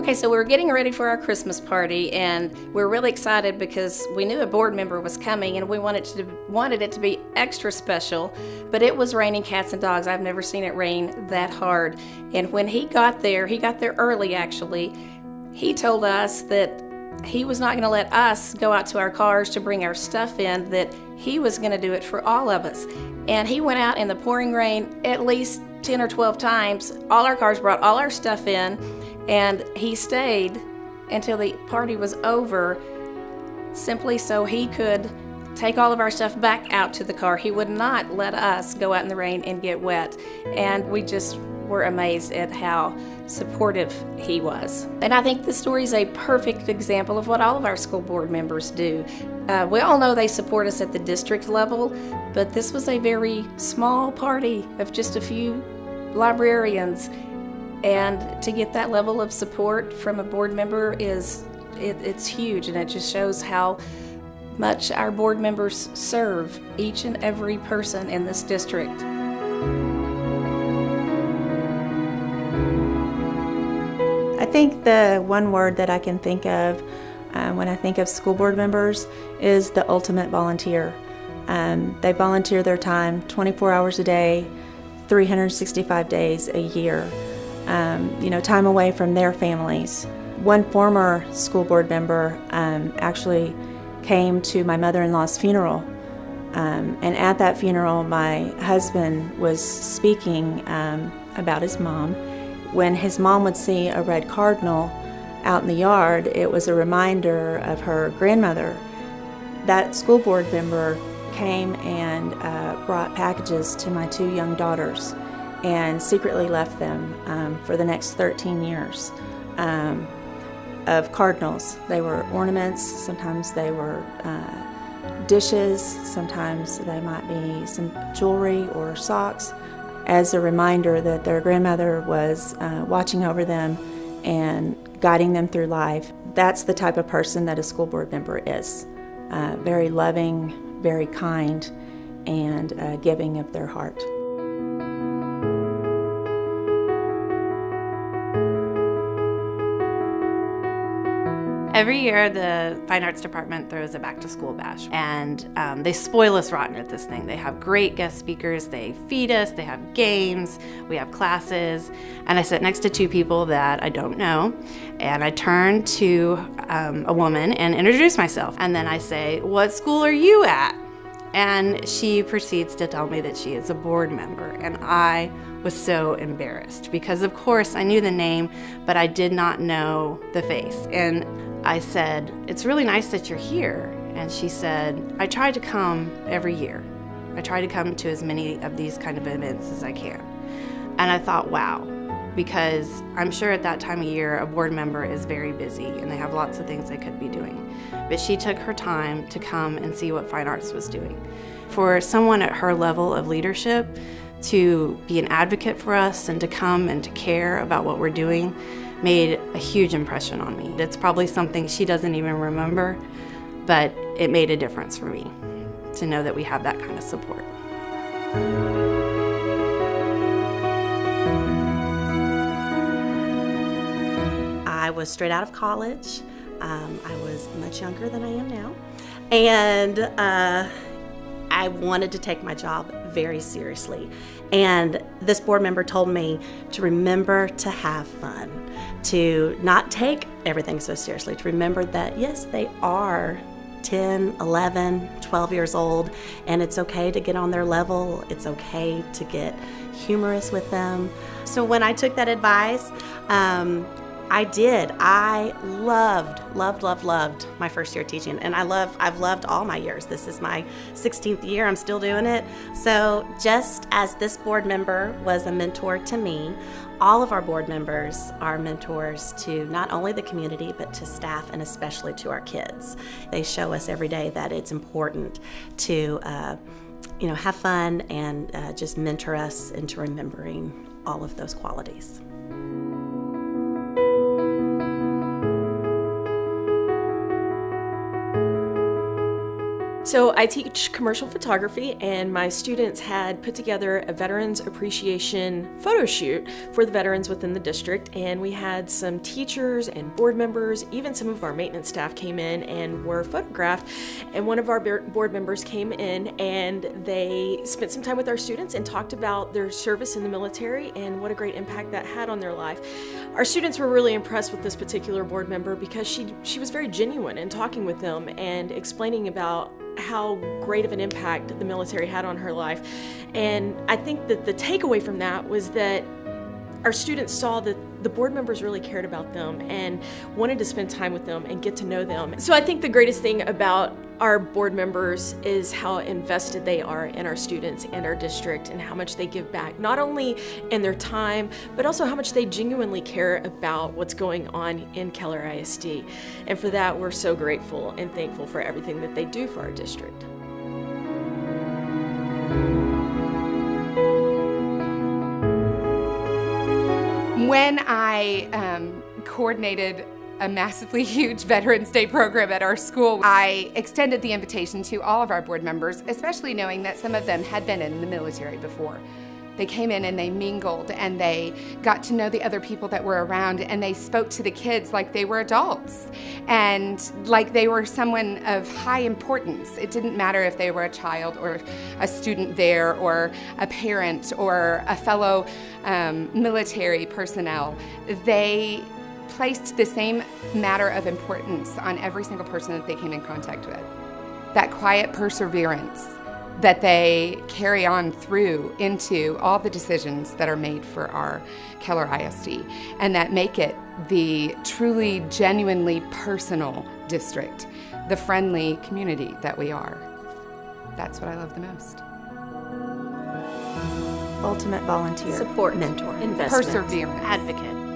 Okay, so we were getting ready for our Christmas party, and we were really excited because we knew a board member was coming, and we wanted it to be extra special. But it was raining cats and dogs. I've never seen it rain that hard. And when he got there early actually. He told us that he was not going to let us go out to our cars to bring our stuff in, that he was going to do it for all of us. And he went out in the pouring rain at least 10 or 12 times. All our cars brought all our stuff in, and he stayed until the party was over simply so he could take all of our stuff back out to the car. He would not let us go out in the rain and get wet. And we just were amazed at how supportive he was. And I think the story is a perfect example of what all of our school board members do. We all know they support us at the district level, but this was a very small party of just a few librarians. And to get that level of support from a board member it's huge, and it just shows how much our board members serve each and every person in this district. I think the one word that I can think of when I think of school board members is the ultimate volunteer. They volunteer their time 24 hours a day, 365 days a year, time away from their families. One former school board member actually came to my mother-in-law's funeral, and at that funeral my husband was speaking about his mom. When his mom would see a red cardinal out in the yard, it was a reminder of her grandmother. That school board member came and brought packages to my two young daughters and secretly left them for the next 13 years of cardinals. They were ornaments, sometimes they were dishes, sometimes they might be some jewelry or socks, as a reminder that their grandmother was watching over them and guiding them through life. That's the type of person that a school board member is. Very loving, very kind, and giving of their heart. Every year, the Fine Arts Department throws a back-to-school bash, and they spoil us rotten at this thing. They have great guest speakers, they feed us, they have games, we have classes, and I sit next to two people that I don't know, and I turn to a woman and introduce myself, and then I say, "What school are you at?" And she proceeds to tell me that she is a board member, and I was so embarrassed because, of course, I knew the name, but I did not know the face. And I said, "It's really nice that you're here." And she said, "I try to come every year. I try to come to as many of these kind of events as I can." And I thought, wow, because I'm sure at that time of year a board member is very busy and they have lots of things they could be doing. But she took her time to come and see what Fine Arts was doing. For someone at her level of leadership to be an advocate for us and to come and to care about what we're doing made a huge impression on me. It's probably something she doesn't even remember, but it made a difference for me to know that we have that kind of support. I was straight out of college. I was much younger than I am now, and I wanted to take my job very seriously. And this board member told me to remember to have fun, to not take everything so seriously, to remember that, yes, they are 10, 11, 12 years old, and it's okay to get on their level. It's okay to get humorous with them. So when I took that advice, I did. I loved my first year teaching, and I've loved all my years. This is my 16th year. I'm still doing it. So just as this board member was a mentor to me, all of our board members are mentors to not only the community, but to staff and especially to our kids. They show us every day that it's important to have fun and just mentor us into remembering all of those qualities. So I teach commercial photography, and my students had put together a Veterans Appreciation photo shoot for the veterans within the district, and we had some teachers and board members, even some of our maintenance staff came in and were photographed. And one of our board members came in and they spent some time with our students and talked about their service in the military and what a great impact that had on their life. Our students were really impressed with this particular board member because she was very genuine in talking with them and explaining about how great of an impact the military had on her life. And I think that the takeaway from that was that our students saw that the board members really cared about them and wanted to spend time with them and get to know them. So I think the greatest thing about our board members is how invested they are in our students and our district and how much they give back, not only in their time, but also how much they genuinely care about what's going on in Keller ISD. And for that, we're so grateful and thankful for everything that they do for our district. When I coordinated a massively huge Veterans Day program at our school, I extended the invitation to all of our board members, especially knowing that some of them had been in the military before. They came in and they mingled and they got to know the other people that were around, and they spoke to the kids like they were adults and like they were someone of high importance. It didn't matter if they were a child or a student there or a parent or a fellow military personnel. They placed the same matter of importance on every single person that they came in contact with. That quiet perseverance that they carry on through into all the decisions that are made for our Keller ISD, and that make it the truly, genuinely personal district, the friendly community that we are. That's what I love the most. Ultimate volunteer. Support, mentor, Investment. Perseverance. Advocate.